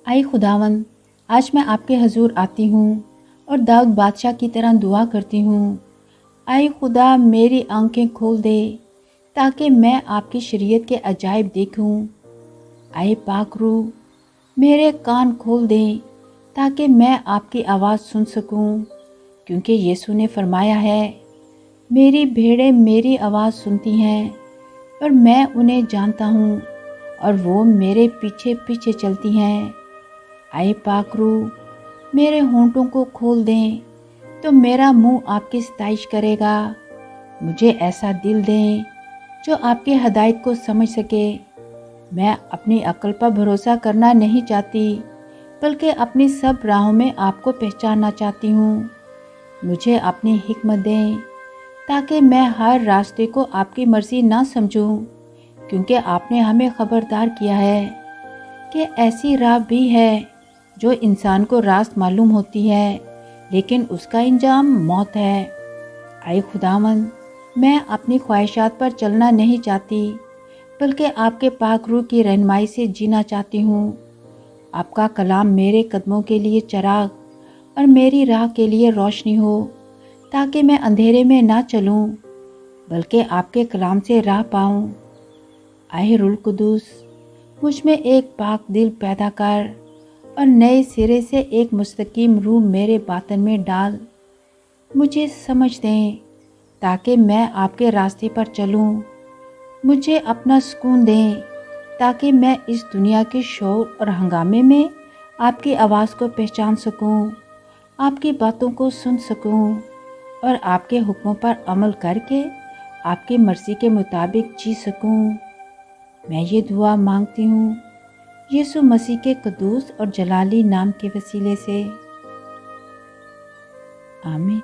आए खुदावंद, आज मैं आपके हजूर आती हूँ और दाऊद बादशाह की तरह दुआ करती हूँ। आए खुदा, मेरी आंखें खोल दे ताकि मैं आपकी शरीयत के अजायब देखूँ। आए पाक रूह, मेरे कान खोल दें ताकि मैं आपकी आवाज़ सुन सकूं, क्योंकि यीशु ने फरमाया है, मेरी भेड़ें मेरी आवाज़ सुनती हैं और मैं उन्हें जानता हूं और वो मेरे पीछे पीछे चलती हैं। आए पाक रूह, मेरे होंठों को खोल दें तो मेरा मुंह आपकी सताइश करेगा। मुझे ऐसा दिल दें जो आपकी हदायत को समझ सके। मैं अपनी अक्ल पर भरोसा करना नहीं चाहती, बल्कि अपनी सब राहों में आपको पहचानना चाहती हूँ। मुझे अपनी हिकमत दें ताकि मैं हर रास्ते को आपकी मर्ज़ी ना समझूं, क्योंकि आपने हमें खबरदार किया है कि ऐसी राह भी है जो इंसान को रास्त मालूम होती है, लेकिन उसका अंजाम मौत है। आए खुदावंद, मैं अपनी ख्वाहिशात पर चलना नहीं चाहती, बल्कि आपके पाक रूह की रहनुमाई से जीना चाहती हूँ। आपका कलाम मेरे कदमों के लिए चराग और मेरी राह के लिए रोशनी हो, ताकि मैं अंधेरे में ना चलूँ, बल्कि आपके कलाम से राह पाऊँ। आए रूह कुदूस, मुझ में एक पाक दिल पैदा कर और नए सिरे से एक मुस्तकीम रूह मेरे बातन में डाल। मुझे समझ दें ताकि मैं आपके रास्ते पर चलूँ। मुझे अपना सुकून दें ताकि मैं इस दुनिया के शोर और हंगामे में आपकी आवाज़ को पहचान सकूं, आपकी बातों को सुन सकूं और आपके हुक्मों पर अमल करके आपकी मर्ज़ी के मुताबिक जी सकूं। मैं ये दुआ मांगती हूँ यीशु मसीह के कदूस और जलाली नाम के वसीले से। आमीन।